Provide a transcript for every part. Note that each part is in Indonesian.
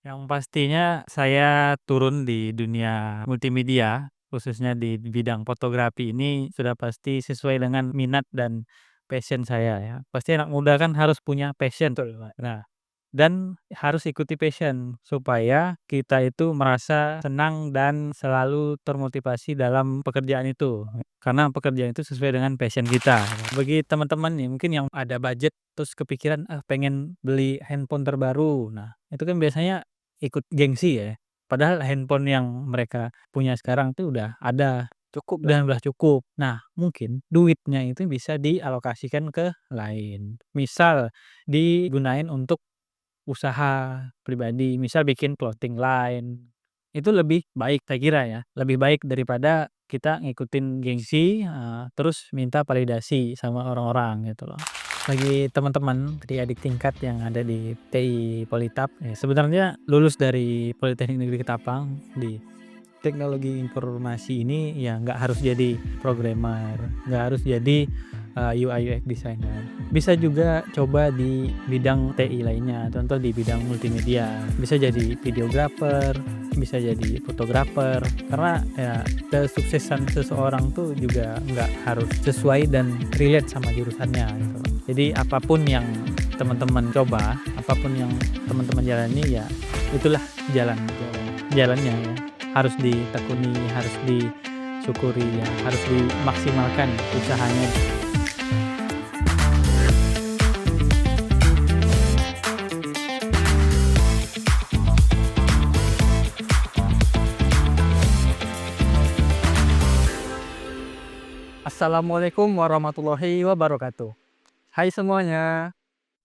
Yang pastinya saya turun di dunia multimedia, khususnya di bidang fotografi ini sudah pasti sesuai dengan minat dan passion saya ya. Pasti anak muda kan harus punya passion tuh, Pak. Nah, dan harus ikuti passion supaya kita itu merasa senang dan selalu termotivasi dalam pekerjaan itu. Karena pekerjaan itu sesuai dengan passion kita. Bagi teman-teman nih mungkin yang ada budget terus kepikiran ah pengen beli handphone terbaru. Nah, itu kan biasanya ikut gengsi ya. Padahal handphone yang mereka punya sekarang tuh udah ada Cukup dah. dan udah cukup. Nah, mungkin duitnya itu bisa dialokasikan ke lain. Misal digunain untuk usaha pribadi, misal bikin clothing line, itu lebih baik saya kira ya, lebih baik daripada kita ngikutin gengsi, terus minta validasi sama orang-orang gitu loh. Bagi teman-teman adik-adik tingkat yang ada di TI Politap, ya sebenarnya lulus dari Politeknik Negeri Ketapang di teknologi informasi ini ya nggak harus jadi programmer, nggak harus jadi UI UX designer. Bisa juga coba di bidang TI lainnya, contoh di bidang multimedia. Bisa jadi videographer, bisa jadi fotografer. Karena ya kesuksesan seseorang tuh juga nggak harus sesuai dan relate sama jurusannya gitu loh. Jadi apapun yang teman-teman coba, apapun yang teman-teman jalani ya itulah jalannya ya. Harus ditekuni, harus disyukuri ya, harus dimaksimalkan usahanya. Assalamualaikum warahmatullahi wabarakatuh. Hai semuanya,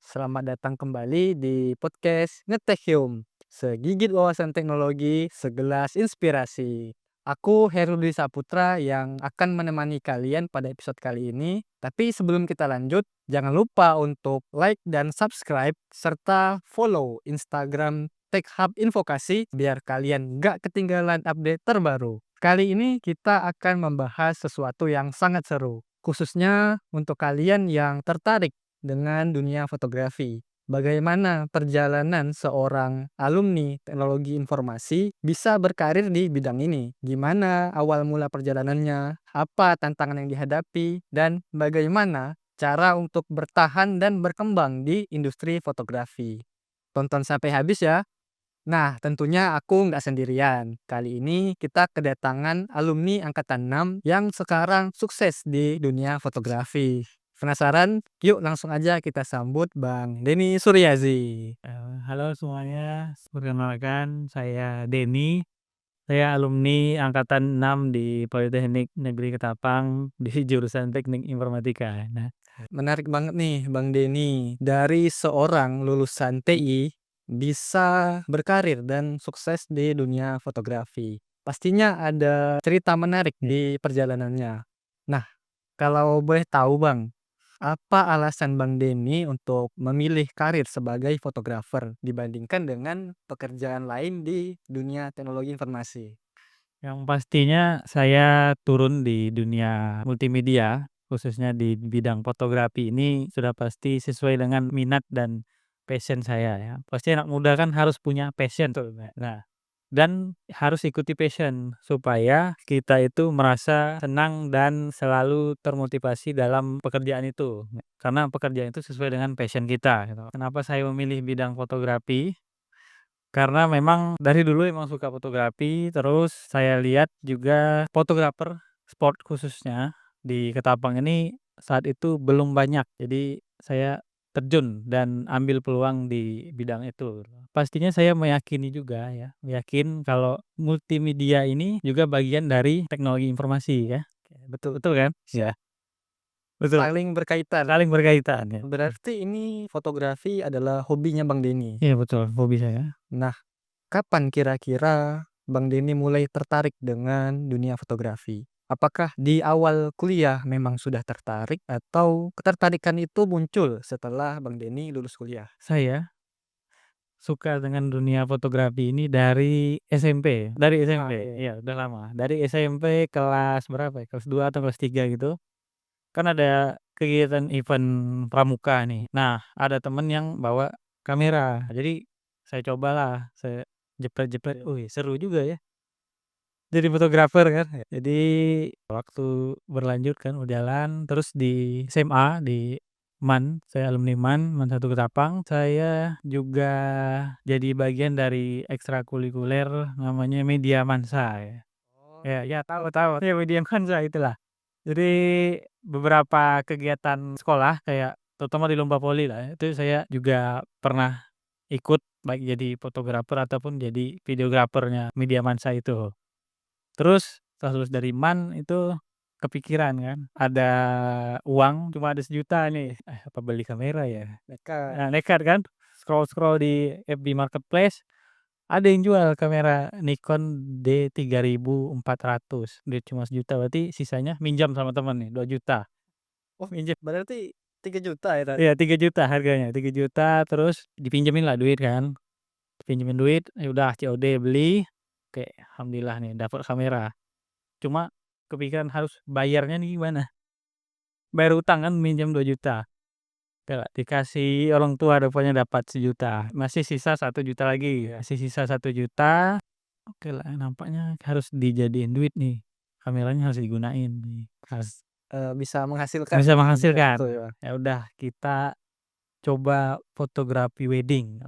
selamat datang kembali di podcast Ngetechium. Segigit wawasan teknologi, segelas inspirasi. Aku Herudi Saputra yang akan menemani kalian pada episode kali ini. Tapi sebelum kita lanjut, jangan lupa untuk like dan subscribe serta follow Instagram Tech Hub Invokasi biar kalian gak ketinggalan update terbaru. Kali ini kita akan membahas sesuatu yang sangat seru, khususnya untuk kalian yang tertarik dengan dunia fotografi. Bagaimana perjalanan seorang alumni teknologi informasi bisa berkarir di bidang ini? Gimana awal mula perjalanannya? Apa tantangan yang dihadapi? Dan bagaimana cara untuk bertahan dan berkembang di industri fotografi? Tonton sampai habis ya. Nah, tentunya aku nggak sendirian. Kali ini kita kedatangan alumni Angkatan 6 yang sekarang sukses di dunia fotografi. Penasaran? Yuk langsung aja kita sambut Bang Denny Suryazi. Halo semuanya, perkenalkan saya Denny, saya alumni angkatan 6 di Politeknik Negeri Ketapang di jurusan Teknik Informatika. Nah, Menarik banget nih Bang Denny. Dari seorang lulusan TI bisa berkarir dan sukses di dunia fotografi. Pastinya ada cerita menarik di perjalanannya. Nah, kalau boleh tahu Bang, apa alasan Bang Denny untuk memilih karir sebagai fotografer dibandingkan dengan pekerjaan lain di dunia teknologi informasi? yang pastinya saya turun di dunia multimedia, khususnya di bidang fotografi ini sudah pasti sesuai dengan minat dan passion saya ya. Pasti anak muda kan harus punya passion tuh, Mbak. Nah, dan harus ikuti passion supaya kita itu merasa senang dan selalu termotivasi dalam pekerjaan itu. Karena pekerjaan itu sesuai dengan passion kita gitu. Kenapa saya memilih bidang fotografi? Karena memang dari dulu emang suka fotografi, terus saya lihat juga fotografer sport khususnya di Ketapang ini saat itu belum banyak. Jadi saya terjun dan ambil peluang di bidang itu. Pastinya saya meyakini juga ya, yakin kalau multimedia ini juga bagian dari teknologi informasi ya. Betul betul kan? Iya, betul. Saling berkaitan. Saling berkaitan ya. Berarti ini fotografi adalah hobinya Bang Denny. Iya betul, hobi saya. Nah, kapan kira-kira Bang Denny mulai tertarik dengan dunia fotografi? Apakah di awal kuliah memang sudah tertarik atau ketertarikan itu muncul setelah Bang Denny lulus kuliah? Saya suka dengan dunia fotografi ini dari SMP, dari SMP, Oke. iya udah lama. Dari SMP kelas berapa ya, kelas 2 atau kelas 3 gitu, kan ada kegiatan event pramuka nih. Nah, ada temen yang bawa kamera. Jadi saya cobalah, saya jepret-jepret, wih seru juga ya jadi fotografer kan. Jadi waktu berlanjut kan berjalan, terus di SMA, di MAN, saya alumni MAN, MAN 1 Ketapang, saya juga jadi bagian dari ekstrakurikuler namanya Media Mansa ya. Oh, Ya ya tahu tahu, ya Media Mansa itulah. Jadi beberapa kegiatan sekolah kayak terutama di lomba voli lah ya, itu saya juga pernah ikut baik jadi fotografer ataupun jadi videografernya Media Mansa itu. Terus setelah lulus dari MAN itu kepikiran kan, ada uang cuma ada 1 juta nih, apa beli kamera ya? nekat. Nekat kan, scroll-scroll di FB Marketplace, ada yang jual kamera Nikon D3400, duit cuma 1 juta, berarti sisanya minjam sama temen nih 2 juta, Oh, minjem berarti 3 juta ya tadi? iya 3 juta harganya, 3 juta terus dipinjemin lah duit kan, dipinjemin duit, ya udah COD beli, oke alhamdulillah nih dapat kamera. Cuma kepikiran harus bayarnya nih gimana, bayar utang kan minjem 2 juta, okelah dikasih orang tua rupanya dapat 1 juta, masih sisa 1 juta lagi, masih sisa 1 juta, okelah nampaknya harus dijadiin duit nih, kameranya harus digunain nih, harus Bisa menghasilkan bisa ketika itu menghasilkan. ya. Ya udah kita coba fotografi wedding,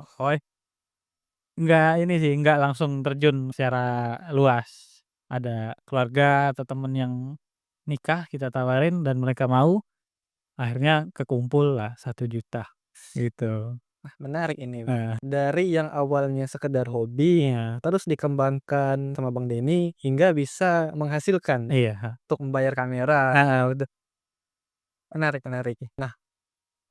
nggak ini sih, nggak langsung terjun secara luas, ada keluarga atau temen yang nikah kita tawarin dan mereka mau. Akhirnya kekumpullah 1 juta gitu. Wah, menarik ini. Heeh, Dari yang awalnya sekedar hobi, iya terus dikembangkan sama Bang Denny hingga bisa menghasilkan iya, heeh. untuk membayar kamera. Heeh, betul. Menarik menarik. Nah,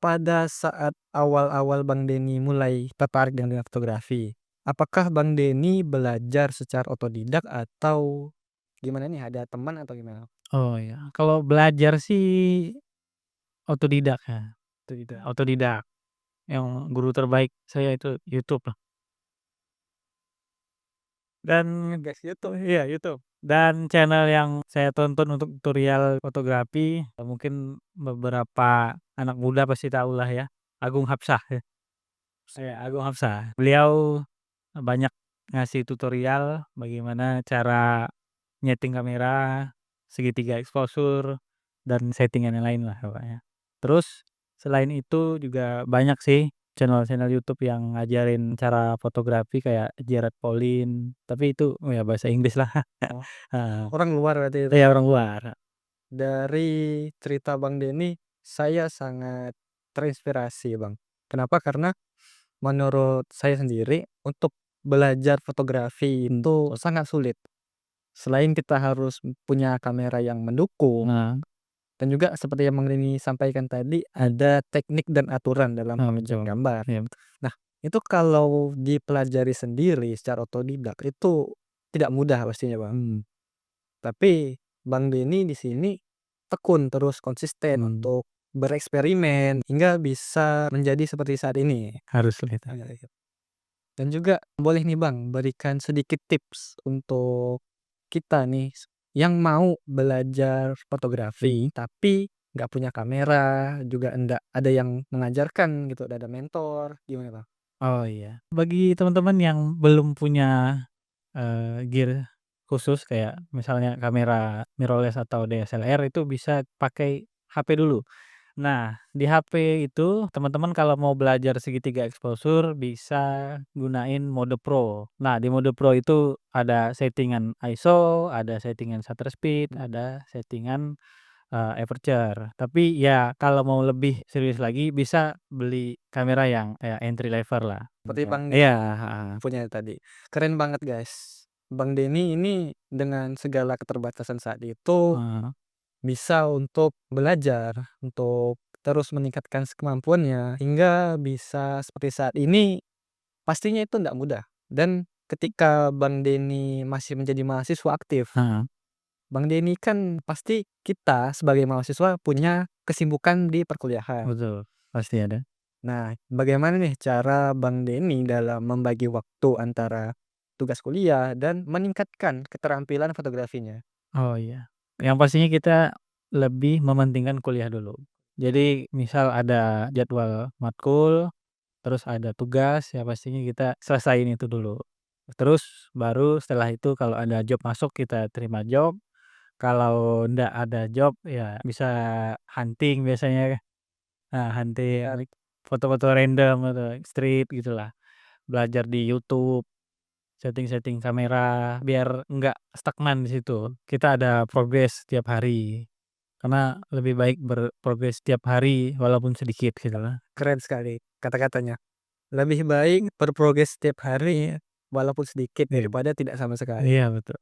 pada saat awal-awal Bang Denny mulai tertarik dengan dunia fotografi, apakah Bang Denny belajar secara otodidak atau gimana nih, ada teman atau gimana? Oh iya, kalau belajar sih otodidak ya, otodidak. Yang guru terbaik saya itu YouTube lah. Dan Ngegas YouTube. iya YouTube. Dan channel yang saya tonton untuk tutorial fotografi, mungkin beberapa anak muda pasti tahulah ya, Agung Hapsah ya. Iya, Agung Hapsah. Beliau banyak ngasih tutorial bagaimana cara nyeting kamera, segitiga exposure, dan settingan yang lain lah pokoknya. Terus selain itu juga banyak sih channel-channel YouTube yang ngajarin cara fotografi kayak Gerard Pollin, tapi itu ya bahasa Inggris lah. Oh, Heeh, orang luar berarti itu. iya orang luar. Dari cerita Bang Denny, saya sangat terinspirasi, Bang. Kenapa? Karena menurut saya sendiri, untuk belajar fotografi Mmm, itu sangat sulit. Selain kita harus punya kamera yang mendukung, nah, dan juga seperti yang Bang Denny sampaikan tadi, ada teknik dan aturan dalam pengambilan betul. gambar. Iya betul. Nah, itu kalau dipelajari sendiri secara otodidak, itu tidak mudah pastinya, Bang. Mmm, Tapi Bang Denny di sini tekun terus konsisten mmm, untuk bereksperimen hingga bisa menjadi seperti saat ini. haruslah itu. Dan juga boleh nih Bang berikan sedikit tips untuk kita nih yang mau belajar fotografi tapi nggak punya kamera, juga ndak ada yang mengajarkan gitu, nggak ada mentor, gimana Bang? Oh iya, bagi teman-teman yang belum punya gear khusus kayak misalnya kamera mirrorless atau DSLR itu bisa pakai HP dulu. Nah, di HP itu teman-teman kalau mau belajar segitiga exposure bisa gunain mode Pro. Nah, di mode Pro itu ada settingan ISO, ada settingan shutter speed, ada settingan, aperture. Tapi ya kalau mau lebih serius lagi bisa beli kamera yang kayak entry level lah. Seperti Iya. Bang Iya, heeh. punya tadi. Keren banget guys. Bang Denny ini dengan segala keterbatasan saat itu Heeh. bisa untuk belajar, untuk terus meningkatkan kemampuannya hingga bisa seperti saat ini, pastinya itu ndak mudah. Dan ketika Bang Denny masih menjadi mahasiswa aktif, Heeh. Bang Denny kan pasti kita sebagai mahasiswa punya kesibukan di perkuliahan. Betul, pasti ada. Nah, bagaimana nih cara Bang Denny dalam membagi waktu antara tugas kuliah dan meningkatkan keterampilan fotografinya? Oh iya, yang pastinya kita lebih mementingkan kuliah dulu. Jadi misal ada jadwal matkul, terus ada tugas, ya pastinya kita selesaiin itu dulu. Terus baru setelah itu kalau ada job masuk kita terima job, kalau ndak ada job ya bisa hunting biasanya. Nah, hunting Menarik. foto-foto random atau street gitulah. Belajar di YouTube, setting-setting kamera biar nggak stagnan di situ. Kita ada progres setiap hari, karena lebih baik berprogres setiap hari walaupun sedikit gitu lah. Keren sekali kata-katanya. Lebih baik berprogres setiap hari walaupun sedikit Iya, daripada tidak sama sekali. iya betul.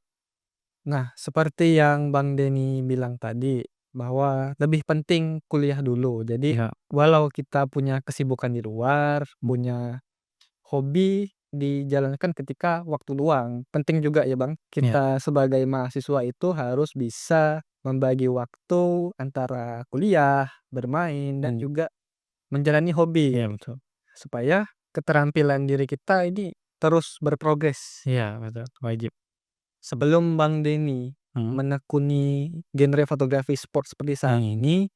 Nah, seperti yang Bang Denny bilang tadi, bahwa lebih penting kuliah dulu. Jadi, Iya, walau kita punya kesibukan di luar, punya hobi dijalankan ketika waktu luang. Penting juga ya Bang, iya, kita sebagai mahasiswa itu harus bisa membagi waktu antara kuliah, bermain, dan juga menjalani hobi. iya betul. Supaya keterampilan diri kita ini terus berprogres. Iya betul, wajib. Sebelum Bang Denny Mhm, menekuni genre fotografi sport seperti saat ini,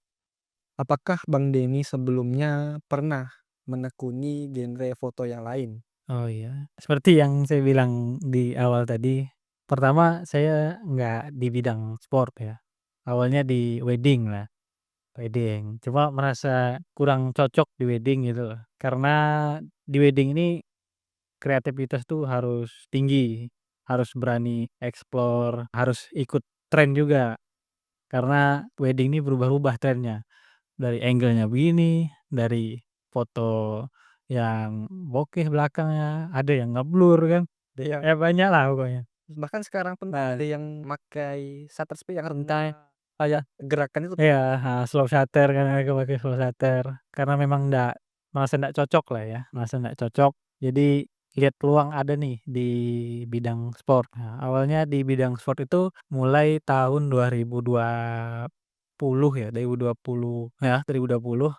apakah Bang Denny sebelumnya pernah menekuni genre foto yang lain? oh iya. Seperti yang saya bilang di awal tadi, pertama saya nggak di bidang sport ya, awalnya di wedding lah, wedding. Cuma merasa kurang cocok di wedding gitu loh, karena di wedding ini kreativitas tuh harus tinggi, harus berani explore, harus ikut tren juga, karena wedding ini berubah-ubah trennya. Dari angle-nya begini, dari foto yang bokeh belakangnya, ada yang ngeblur kan, Ada yang ya banyaklah pokoknya. bahkan sekarang pun Nah, ada yang pakai shutter speed yang rendah, kayak gerakan itu. iya, slow shutter kan aku pakai slow shutter, karena memang merasa ndak cocok lah ya, merasa ndak cocok, jadi lihat peluang ada nih di bidang sport. Nah, awalnya di bidang sport itu mulai tahun 2020 ya, 2020 ya, 2020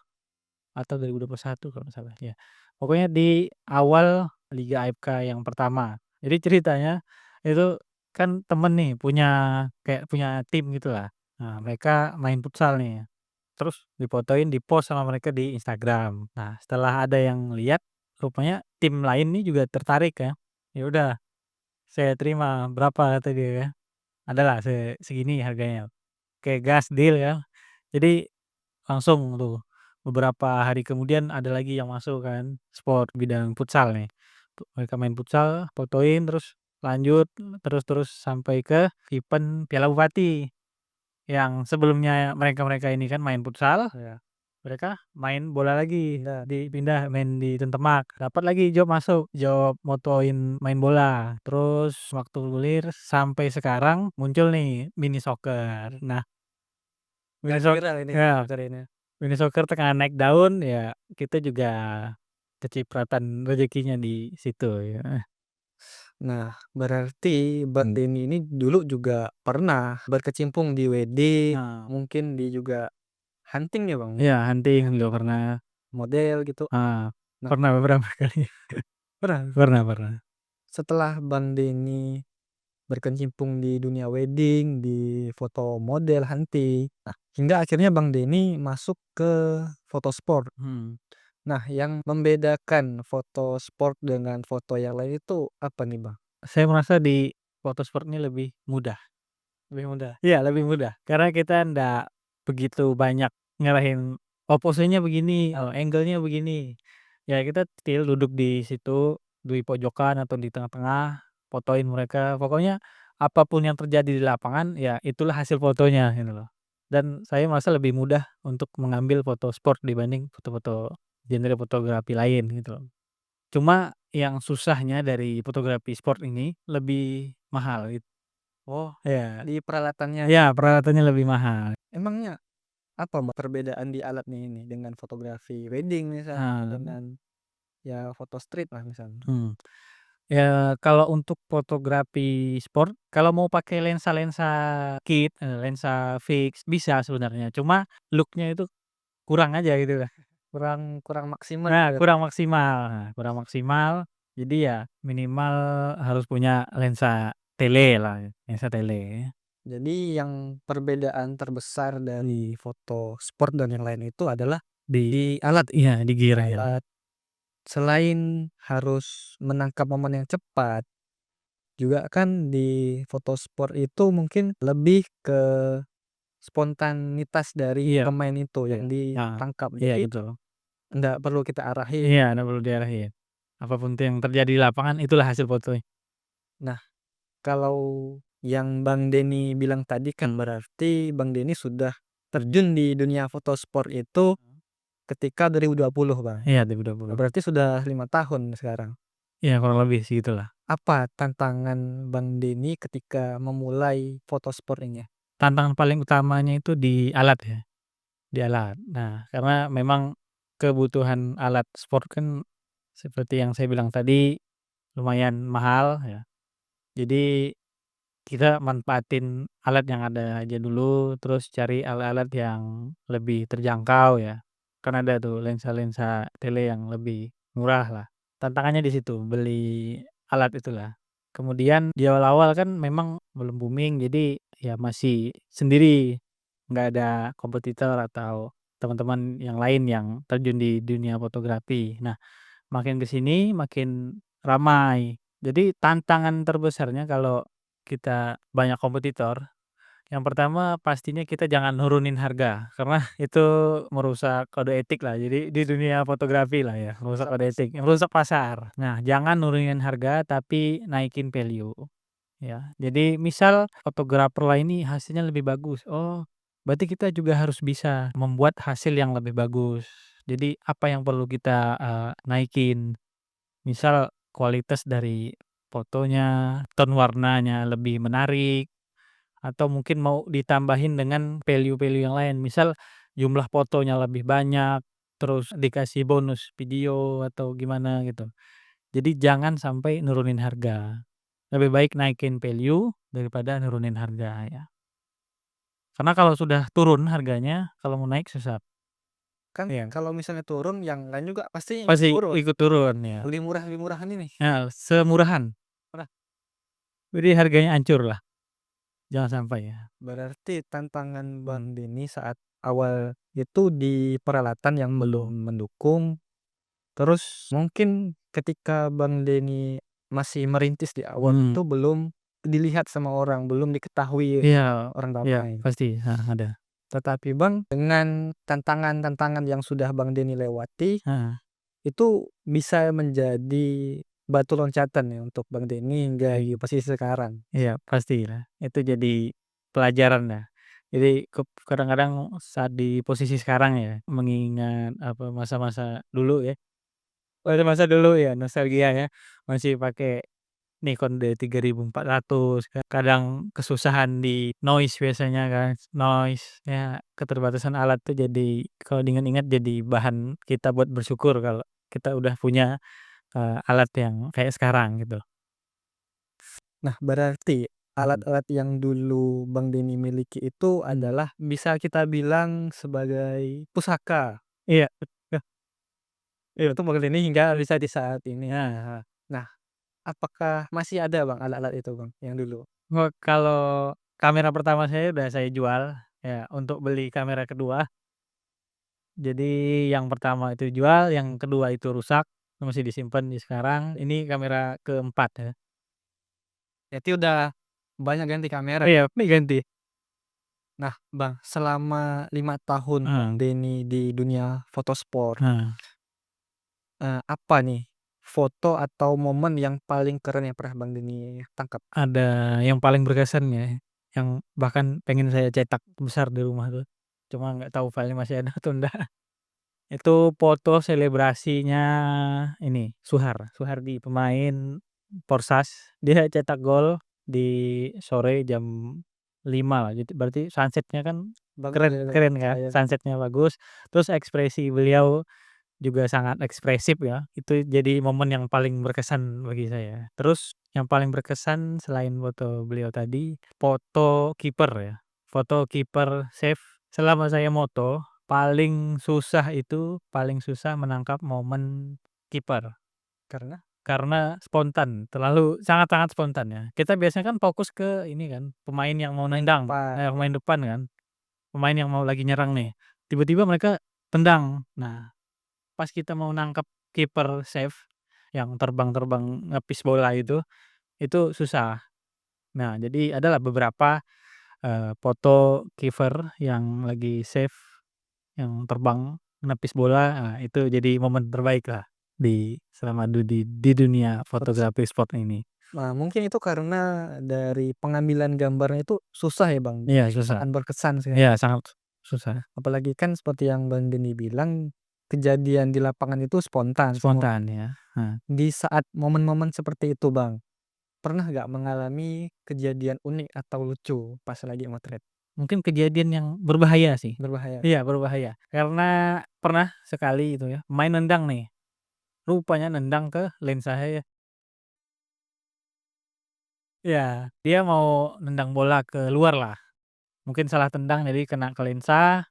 atau 2021 kalau nggak salah, ya. Pokoknya di awal Liga AFK yang pertama. Jadi ceritanya itu kan temen nih kayak punya tim gitulah. Nah, mereka main futsal nih, terus difotoin, di-post sama mereka di Instagram. Nah, setelah ada yang lihat, rupanya tim lain nih juga tertarik ya. Ya udah, saya terima, berapa kata dia kan, "Adalah segini harganya." Oke, gas, deal ya. Jadi langsung tuh, beberapa hari kemudian ada lagi yang masuk kan, sport bidang futsal nih. Mereka main futsal, fotoin, terus lanjut, terus sampai ke event Piala Bupati. Yang sebelumnya mereka-mereka ini kan main futsal, ya, mereka main bola lagi, Nah, dipindah main di Tentemak, dapat lagi job masuk, job motoin main bola. Terus waktu kuliah sampai sekarang muncul nih mini soccer. Nah, mini lagi soc viral ini ya. soccer ini. Mini soccer tengah naik daun, ya kita juga kecipratan rezekinya di situ ya. Nah, berarti Bang Mmm. Denny ini dulu juga pernah berkecimpung di wedding, Nah, mungkin di juga hunting ya Bang? iya hunting Hunting juga pernah, model gitu. heeh, Nah, pernah beberapa kali. pernah Pernah, pernah. setelah Bang Denny berkecimpung di dunia wedding, di foto model, hunting. Nah, hingga akhirnya Bang Denny masuk ke foto sport. Mhm. Nah, yang membedakan foto sport dengan foto yang lain itu apa nih Bang? Saya merasa di foto sport ini lebih mudah. Lebih mudah? Iya, lebih mudah. Karena kita ndak begitu banyak ngarahin, "Oh, posenya begini, oh, angle-nya begini." Ya kita tinggal duduk di situ, di pojokan atau di tengah-tengah, fotoin mereka. Pokoknya apapun yang terjadi di lapangan, ya itulah hasil fotonya, gitu loh. Dan saya merasa lebih mudah untuk mengambil foto sport dibanding foto-foto genre fotografi lain, gitu loh. Cuma yang susahnya dari fotografi sport ini lebih mahal, gitu. Oh, Iya. di peralatannya. Iya, peralatannya lebih mahal. Emangnya apa Bang perbedaan di alatnya ini dengan fotografi wedding misalnya, Nah, dengan ya foto street lah misalnya? mhm, ya kalau untuk fotografi sport, kalau mau pakai lensa-lensa kit, lensa fix bisa sebenarnya, cuma look-nya itu kurang aja gitu lah. Kurang kurang maksimal Nah, gitu. kurang maksimal, jadi ya minimal harus punya lensa tele lah, lensa tele. Jadi yang perbedaan terbesar dari foto sport dan yang lain itu adalah Di di alat iya, di gear ya. alat Selain harus menangkap momen yang cepat, juga kan di foto sport itu mungkin lebih ke spontanitas dari Iya pemain itu iya, yang heeh, ditangkap. iya Jadi betul. nggak perlu kita arahin. Iya, nggak perlu diarahin. Apapun tuh yang terjadi di lapangan itulah hasil fotonya. Nah, kalau yang Bang Denny bilang tadi kan berarti Bang Denny sudah terjun di dunia foto sport itu ketika 2020, Bang. Iya 2020. Berarti sudah 5 tahun sekarang. Iya kurang lebih segitulah. Apa tantangan Bang Denny ketika memulai foto sport ini? Tantangan paling utamanya itu di alat ya, di alat. Nah, karena memang kebutuhan alat sport kan seperti yang saya bilang tadi lumayan mahal ya. Jadi kita manfaatin alat yang ada aja dulu, terus cari alat-alat yang lebih terjangkau ya. Kan ada tuh lensa-lensa tele yang lebih murah lah. Tantangannya di situ, beli alat itulah. Kemudian di awal-awal kan memang belum booming, jadi ya masih sendiri, nggak ada kompetitor atau teman-teman yang lain yang terjun di dunia fotografi. Nah, makin ke sini makin ramai. Jadi tantangan terbesarnya kalau kita banyak kompetitor, yang pertama pastinya kita jangan nurunin harga, karena itu merusak kode etik lah. Jadi di dunia fotografi lah ya, merusak kode etik, merusak pasar. Nah, jangan nurunin harga tapi naikin value ya. Jadi misal fotografer lain nih hasilnya lebih bagus, oh berarti kita juga harus bisa membuat hasil yang lebih bagus. Jadi apa yang perlu kita, naikin. Misal kualitas dari fotonya, tone warnanya lebih menarik, atau mungkin mau ditambahin dengan value-value yang lain. Misal jumlah fotonya lebih banyak, terus dikasih bonus video atau gimana gitu. Jadi jangan sampai nurunin harga. Lebih baik naikin value daripada nurunin harga ya. Karena kalau sudah turun harganya, kalau mau naik susah. Kan Iya. kalau misalnya turun yang lain juga pasti ikut Pasti turun. ikut turun ya. Lebih murahan ini. Ya, semurahan. Nah, Jadi harganya hancur lah, jangan sampai ya. berarti tantangan Bang Denny saat awal itu di peralatan yang Mhm. belum mendukung, terus mungkin ketika Bang Denny masih merintis di awal Mhm. itu belum dilihat sama orang, belum diketahui Iya orang iya ramai. pasti, ada. Tetapi Bang, dengan tantangan-tantangan yang sudah Bang Denny lewati, Heeh, itu bisa menjadi batu loncatan ya untuk Bang Denny hingga iya di posisi sekarang. iya pastilah, itu jadi pelajaran ya. Jadi kadang-kadang saat di posisi sekarang ya, mengingat apa, masa-masa dulu ya, masa-masa dulu ya nostalgia ya, masih pakai Nikon D3400 kan, kadang kesusahan di noise biasanya kan, noise, ya keterbatasan alat tuh jadi kalau diingat-ingat jadi bahan kita buat bersyukur kalau kita udah punya, alat yang kayak sekarang gitu. Nah, berarti Mhm. alat-alat yang dulu Bang Denny miliki itu Mmm. adalah bisa kita bilang sebagai pusaka Iya, iya iya, untuk Bang Denny hingga bisa di saat ini. heeh heeh. Nah, apakah masih ada Bang alat-alat itu Bang yang dulu? Oh, kalau kamera pertama saya udah saya jual, ya untuk beli kamera kedua. Jadi yang pertama itu jual, yang kedua itu rusak, masih disimpan di sekarang, ini kamera keempat ya. Berarti udah banyak ganti kamera. Oh iya, ini ganti. Nah, Bang, selama 5 tahun Bang Heeh Denny di dunia foto sport, heeh. apa nih foto atau momen yang paling keren yang pernah Bang Denny tangkap? Ada yang paling berkesan ya, yang bahkan pengen saya cetak besar di rumah tuh, cuma nggak tahu filenya masih ada atau enggak. Itu foto selebrasinya ini, Suhardi, pemain Polsas. Dia cetak gol di sore jam 5 lah, jadi berarti sunset-nya kan Bagus ya, keren keren kan, saya sunset-nya bagus, terus ekspresi beliau juga sangat ekspresif ya, itu jadi momen yang paling berkesan bagi saya. Terus yang paling berkesan selain foto beliau tadi, foto kiper ya, foto kiper save. Selama saya moto, paling susah menangkap momen kiper, karena karena spontan, sangat-sangat spontan ya. Kita biasanya kan fokus ke ini kan, pemain yang mau main nendang, depan. pemain depan kan, pemain yang mau lagi nyerang nih, tiba-tiba mereka tendang. Nah, pas kita mau nangkep kiper save yang terbang-terbang ngepis bola itu susah. Nah, jadi adalah beberapa, foto kiper yang lagi save, yang terbang nepis bola, nah itu jadi momen terbaiklah selama di dunia Terus fotografi sport ini. mungkin itu karena dari pengambilan gambarnya itu susah ya, Bang, Iya susah, akan berkesan sih. iya sangat susah, Apalagi kan seperti yang Bang Deni bilang, kejadian di lapangan itu spontan semua. spontan ya, heeh. Di saat momen-momen seperti itu, Bang, pernah nggak mengalami kejadian unik atau lucu pas lagi motret? Mungkin kejadian yang berbahaya sih. Berbahaya? Iya berbahaya, karena pernah sekali itu ya, main nendang nih, rupanya nendang ke lensa saya. Iya, dia mau nendang bola ke luar lah, mungkin salah tendang jadi kena ke lensa,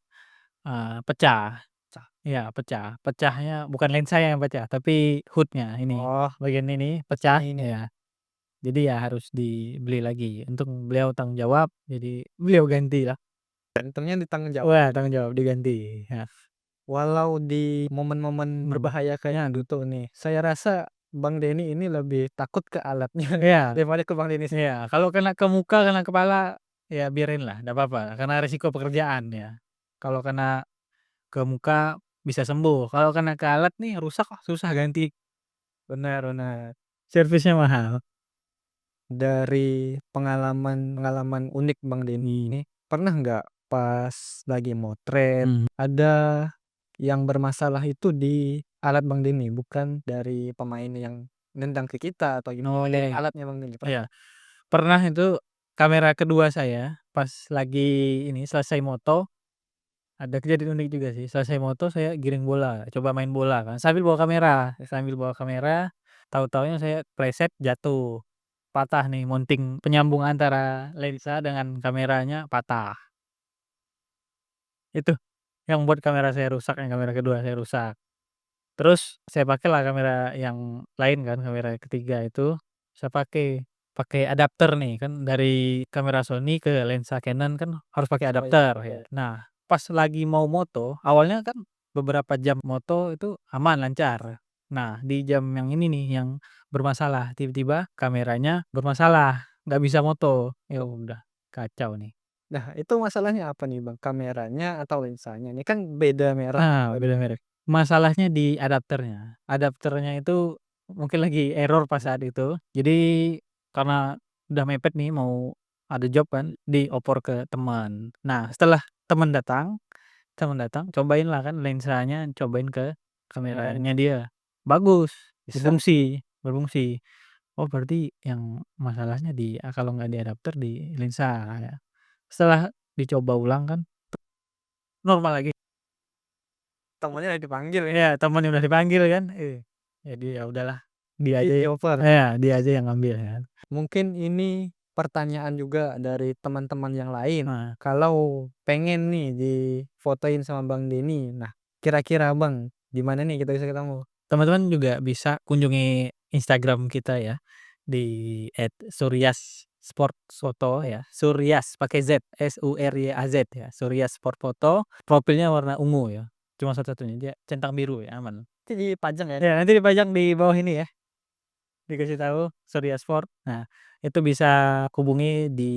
pecah. Cah. Iya pecah, pecahnya bukan lensanya yang pecah, tapi hood-nya ini, Oh, bagian ini pecah, pecahnya ini ya? iya. Jadi ya harus dibeli lagi, untung beliau tanggung jawab, jadi beliau gantilah. Untungnya ditanggung jawab. Wah tanggung jawab diganti, ya. Walau di momen-momen berbahaya kayak gitu nih, saya rasa Bang Deni ini lebih takut ke alatnya Iya daripada ke Bang Deni iya, kalau kena ke muka, kena kepala, ya biarin lah, ndak apa-apa, karena resiko pekerjaan ya. Kalau kena ke muka bisa sembuh, kalau kena ke alat nih rusak, susah ganti, benar benar. servisnya mahal. Dari pengalaman-pengalaman unik Bang Deni ini, pernah nggak pas lagi motret, Mhm. ada yang bermasalah itu di alat Bang Deni, bukan dari pemain yang nendang ke kita atau gimana, Oh dari iya alatnya Bang Deni, iya, pernah? pernah itu kamera kedua saya pas lagi ini selesai moto, ada kejadian unik juga sih, selesai moto saya giring bola, coba main bola kan sambil bawa kamera, tahu-tahunya saya pleset jatuh, patah nih mounting penyambung antara lensa dengan kameranya patah. Itu yang buat kamera saya rusak, yang kamera kedua saya rusak. Terus saya pakailah kamera yang lain kan, kamera ketiga itu saya pakai adapter nih, kan dari kamera Sony ke lensa Canon kan harus pakai Oh iya, adapter ya. betul. Nah, pas lagi mau moto, awalnya kan beberapa jam moto itu aman, lancar. Nah, di jam yang ini nih yang bermasalah, tiba-tiba kameranya bermasalah, nggak bisa moto. Ya udah kacau nih. Nah, itu masalahnya apa nih Bang? Kameranya atau lensanya? Ini kan beda merek. Ah, beda merek. Masalahnya di adapternya. Adapternya itu mungkin lagi error pas saat itu. Jadi karena udah mepet nih mau ada job kan, dioper ke teman. Nah, setelah teman datang cobainlah kan lensanya, cobain ke Kameranya kameranya dia. Bagus, bisa. berfungsi. Oh, berarti yang masalahnya kalau nggak di adapter di lensa ya. Setelah dicoba ulang kan normal lagi. Temennya udah dipanggil ya? Iya, temennya udah dipanggil kan, jadi ya udahlah, dia aja Dioper. iya, dia aja yang ngambil kan. Mungkin ini pertanyaan juga dari teman-teman yang lain. Nah, Kalau pengen nih difotoin sama Bang Deni, nah kira-kira Bang, di mana nih kita bisa ketemu? teman-teman juga bisa kunjungi Instagram kita ya, di @suryas_sport_photo ya, Suryas pakai Z, Suryaz ya, Suryas Sport Photo, profilnya warna ungu ya, cuma satu-satunya, dia centang biru ya, aman. Nanti dipajang ya? Ya nanti dipajang di bawah ini ya. Dikasih tahu Surya Sport. Nah, itu bisa hubungi di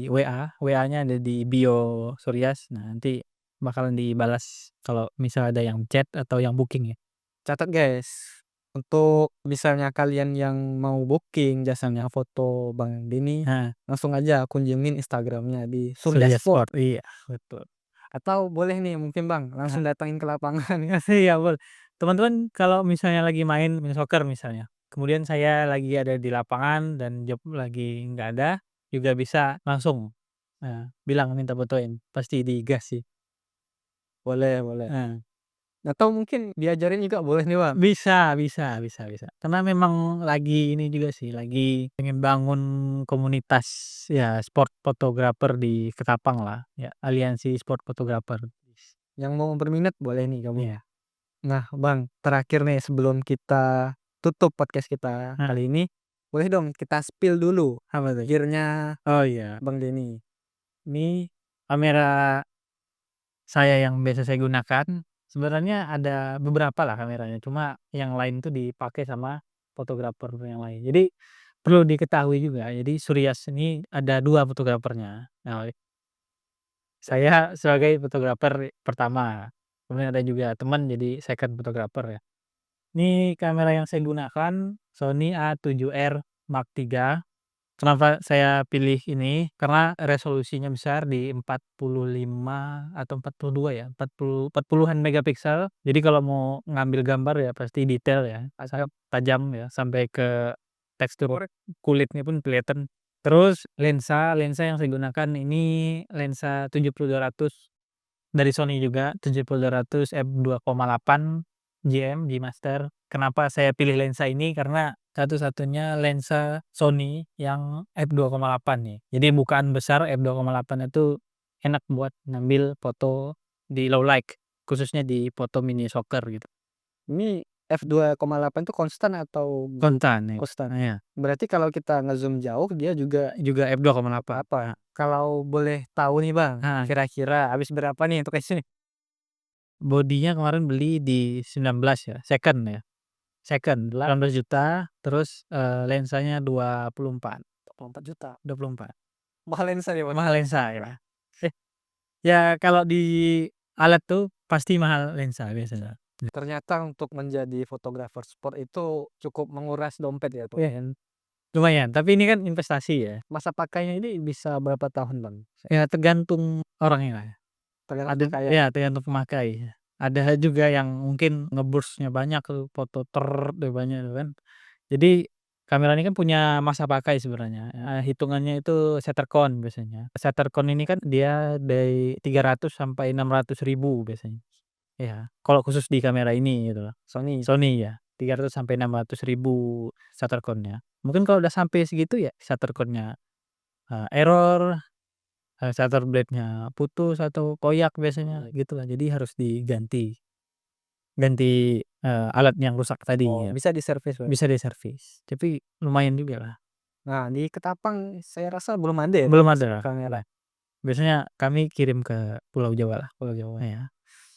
WA, WA-nya ada di bio Suryas. Nah, nanti bakalan dibalas kalau misal ada yang chat atau yang booking ya. Catat guys, untuk misalnya kalian yang mau booking jasanya foto Bang Deni, Nah, langsung aja kunjungin Instagramnya di Surya Surya Sport. Sport, iya betul. Atau boleh nih mungkin Bang, Nah, langsung datangin ke lapangan. iya boleh. Teman-teman kalau misalnya lagi main soccer misalnya, kemudian saya lagi ada di lapangan dan job lagi nggak ada, juga bisa langsung, bilang minta fotoin, pasti digas sih. Boleh boleh. Nah. Atau mungkin diajarin juga boleh nih Bang. Bisa. Karena memang lagi ini juga sih, lagi pengen bangun komunitas ya sport photographer di Ketapang lah, ya aliansi sport photographer. Yang mau berminat boleh nih gabung. Iya. Nah Bang, terakhir nih sebelum kita tutup podcast kita Nah, kali ini, boleh dong kita spill dulu apa tuh? gear-nya Oh iya, Bang Deni. ini kamera saya yang biasa saya gunakan, Sebenarnya ada beberapa lah kameranya, cuma yang lain tuh dipakai sama fotografer yang lain. Jadi perlu diketahui juga, jadi Suryas ini ada 2 fotografernya. Nah, saya sebagai fotografer pertama, kemudian ada juga teman jadi second fotografer ya. Ini kamera yang saya gunakan Sony A7R Mark III. Kenapa saya pilih ini, karena resolusinya besar di 45 atau 42 ya, 40-an megapiksel. Jadi kalau mau ngambil gambar ya pasti detail ya, sangat tajam ya, sampai ke tekstur kulitnya pun kelihatan. Terus lensa yang saya gunakan ini lensa 70-200 dari Sony juga, 70-200 f2,8 G Master. Kenapa saya pilih lensa ini, karena satu-satunya lensa Sony yang f2,8 nih. Jadi bukaan besar f2,8 itu enak buat ngambil foto di low light, khususnya di foto mini soccer gitu. Ini f2,8 itu konstan atau Kontan ya. konstan? Iya, Berarti kalau kita ngezoom jauh dia juga juga f2,8. apa? Kalau boleh tahu nih Bang, Nah, kira-kira habis berapa nih untuk case ini? bodinya kemarin beli di 19 ya, second ya. Second 18 juta, terus, lensanya 24, 24 juta. 24. Mahal lensa nih Bang. Mahal lensa ya. Eh, ya kalau di alat tuh pasti mahal lensa biasanya. Ternyata untuk menjadi fotografer sport itu cukup menguras dompet ya Bang. Iya, lumayan, tapi ini kan investasi ya. Masa pakainya ini bisa berapa tahun Bang? Ya tergantung orangnya lah ya. Tergantung Ada pakaian. ya tergantung pemakai. Ada juga yang mungkin nge-burst-nya banyak tuh, foto deh banyak tuh kan. Jadi kamera ini kan punya masa pakai sebenarnya, hitungannya itu shutter count biasanya. Shutter count ini kan dia dari 300 sampai 600.000 biasanya. Iya, kalau khusus di kamera ini gitu loh. Sony. Sony ya, 300 sampai 600.000 shutter count-nya. Mungkin kalau udah sampai segitu ya shutter count-nya, error, shutter blade-nya putus atau koyak biasanya gitu lah. Jadi harus diganti, alat yang rusak tadi Oh, ya. bisa diservis Bang. Bisa diservis, tapi lumayan juga lah. Nah, di Ketapang saya rasa belum ada ya Belum ada lah, kamera. iya. Biasanya kami kirim ke Pulau Jawa lah. Pulau Jawa. Iya.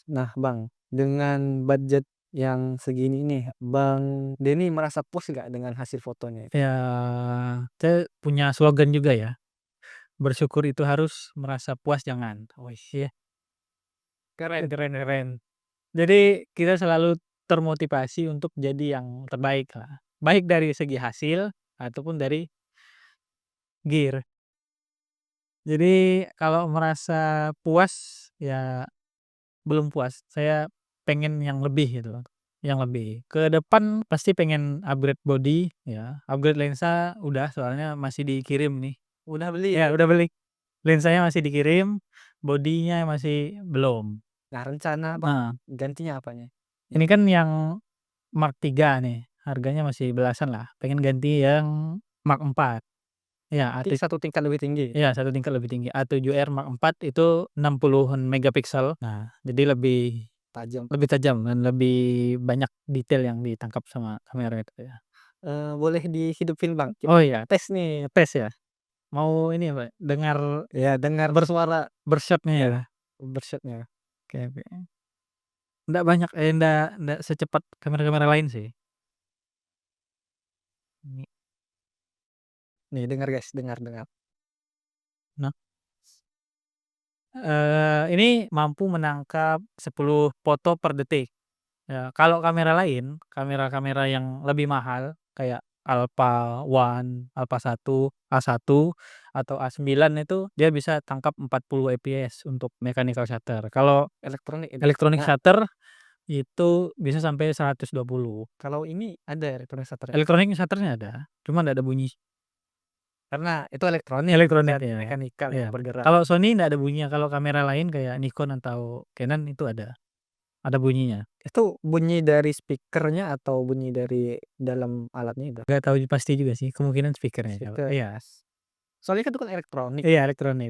Nah, Bang, dengan budget yang segini nih, Bang Denny merasa puas nggak dengan hasil fotonya? Ya, saya punya slogan juga ya, bersyukur itu harus, merasa puas jangan. Wih, iya, Keren. keren keren. Jadi kita selalu termotivasi untuk jadi yang terbaik lah, baik dari segi hasil ataupun dari gear. Jadi kalau merasa puas, ya belum puas, saya pengen yang lebih gitu loh, yang lebih. Ke depan pasti pengen upgrade body ya, upgrade lensa udah, soalnya masih dikirim nih. Udah beli Ya itu? udah beli, lensanya masih dikirim, bodinya masih belum. Nah, rencana Bang Nah, gantinya apanya? ini kan yang Mark 3 nih, harganya masih belasan lah, pengen ganti yang Mark 4. Ya, Berarti satu tingkat lebih tinggi? iya, satu tingkat lebih tinggi. A7R Mark 4 itu 60-an megapiksel. Nah, jadi lebih Tajam. lebih tajam dan lebih banyak detail yang ditangkap sama kamera itu ya. Boleh dihidupin Bang? Oh iya, Tes nih. tes ya? Mau ini apa, dengar Ya, dengar bersuara bershot-nya ya? ya, bershot-nya. Oke oke. Nggak banyak, nggak secepat kamera-kamera lain sih. Ini Nih, dengar guys, dengar dengar. nah, ini mampu menangkap 10 foto per detik. Ya, kalau kamera lain, kamera-kamera yang lebih mahal kayak Alpha One, Alpha 1, A1 atau A9 itu dia bisa tangkap 40 fps untuk mechanical shutter. Kalau Elektronik itu. electronic Nah, shutter itu bisa sampai 120. kalau ini ada elektronik shutter ya? Electronic shutternya ada, cuma nggak ada bunyi. Karena itu elektronik, Elektronik bukan ya. mekanikal Iya. yang bergerak. Kalau Sony nggak ada bunyinya, kalau kamera lain kayak Nikon atau Canon itu ada bunyinya. Itu bunyi dari speakernya atau bunyi dari dalam alatnya itu? Nggak tahu pasti juga sih, kemungkinan speaker-nya kalau Speaker. iya. Soalnya kan itu kan elektronik, Iya, elektronik.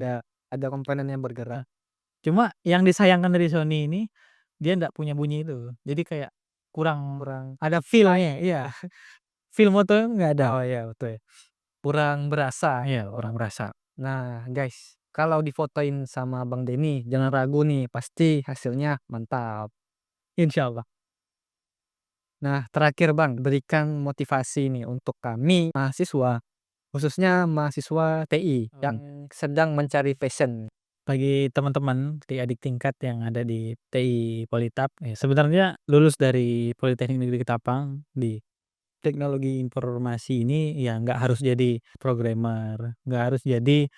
ada komponen yang bergerak. Cuma yang disayangkan dari Sony ini, dia ndak punya bunyi itu. Jadi kayak kurang Kurang ada feel-nya, iya. Feel moto nggak ada. oh iya betul ya, kurang berasa. Iya, kurang berasa. Nah guys, kalau difotoin sama Bang Denny jangan ragu nih, pasti hasilnya mantap. Insyaallah. Nah, terakhir Bang, berikan motivasi nih untuk kami mahasiswa, khususnya mahasiswa TI yang sedang mencari passion. Bagi teman-teman di adik tingkat yang ada di TI Politap, ya sebenarnya lulus dari Politeknik Negeri Ketapang di teknologi informasi ini ya nggak harus jadi programmer, nggak harus jadi,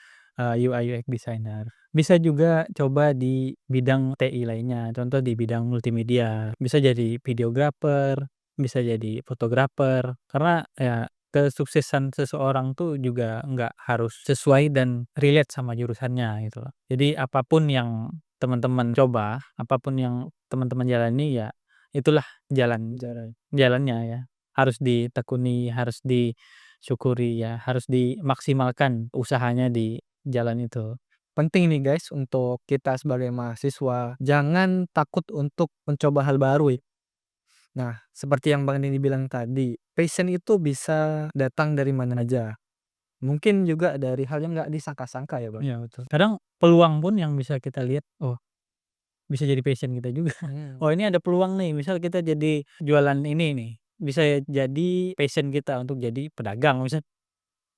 UI UX designer. Bisa juga coba di bidang TI lainnya, contoh di bidang multimedia, bisa jadi videographer, bisa jadi fotografer, karena ya kesuksesan seseorang tuh juga nggak harus sesuai dan relate sama jurusannya gitu loh. Jadi apapun yang teman-teman coba, apapun yang teman-teman jalani ya itulah jalannya ya. Harus ditekuni, harus disyukuri ya, harus dimaksimalkan usahanya di jalan itu. Penting nih guys untuk kita sebagai mahasiswa, jangan takut untuk mencoba hal baru ya. Nah, seperti yang Bang Deni bilang tadi, passion itu bisa datang dari mana aja. Mungkin juga dari hal yang nggak disangka-sangka ya Bang. Iya betul. Kadang peluang pun yang bisa kita lihat, oh bisa jadi passion kita juga. Hmm. Oh ini ada peluang nih, misal kita jadi jualan ini nih, bisa jadi passion kita untuk jadi pedagang misal.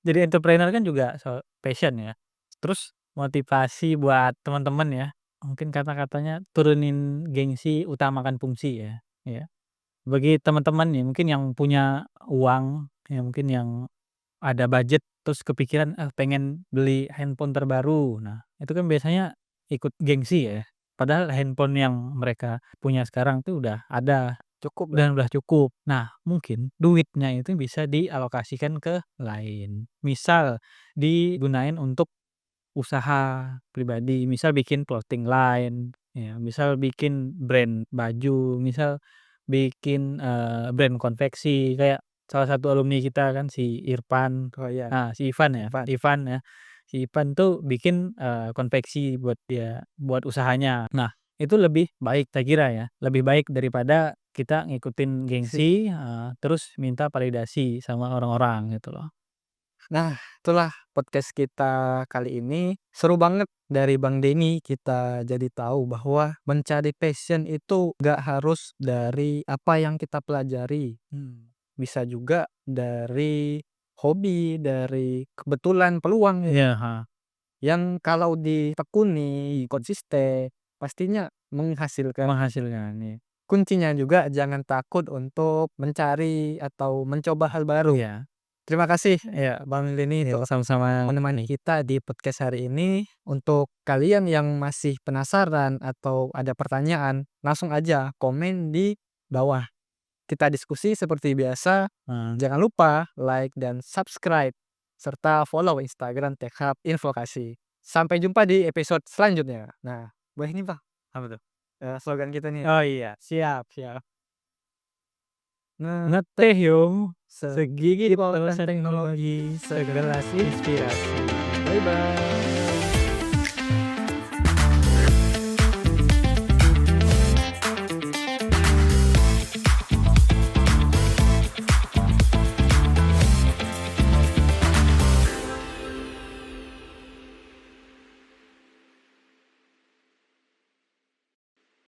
Jadi entrepreneur kan juga passion ya. Terus motivasi buat teman-teman ya, mungkin kata-katanya turunin gengsi, utamakan fungsi ya, ya. Bagi teman-teman nih mungkin yang punya uang, ya mungkin yang ada budget terus kepikiran, pengen beli handphone terbaru. Nah, itu kan biasanya ikut gengsi ya. Padahal handphone yang mereka punya sekarang tuh udah ada Cukup lah. dan udah cukup. Nah, mungkin duitnya itu bisa dialokasikan ke lain. Misal digunain untuk usaha pribadi, misal bikin clothing line, ya, misal bikin brand baju, misal bikin, brand konveksi kayak salah satu alumni kita kan si Irfan, Oh iya, si Ivan ya, Ivan. Ivan ya. Si Ivan tuh bikin, konveksi buat dia, buat usahanya. Nah, itu lebih baik saya kira ya, lebih baik daripada kita ngikutin gengsi, terus minta validasi sama orang-orang gitu loh. Nah, itulah podcast kita kali ini. Seru banget dari Bang Deni kita jadi tahu bahwa mencari passion itu gak harus dari apa yang kita pelajari. Bisa juga dari hobi, dari kebetulan peluang ya. Iya, heeh, Yang kalau ditekuni, konsisten, pastinya menghasilkan. menghasilkan, iya. Kuncinya juga jangan takut untuk mencari atau mencoba hal baru. Iya. Terima kasih ya Bang Deni Iya, untuk sama-sama menemani nih. kita di podcast hari ini. Untuk kalian yang masih penasaran atau ada pertanyaan, langsung aja komen di bawah. Kita diskusi seperti biasa. Heeh. Jangan lupa like dan subscribe serta follow Instagram Tech Hub Invokasi. Sampai jumpa di episode selanjutnya. Nah, boleh ini Bang, Apa tuh? slogan kita nih. Oh iya, siap siap. Nge Ngeteh yuk, segigit segigit wawasan wawasan teknologi, teknologi, segelas segelas inspirasi. inspirasi. Bye bye.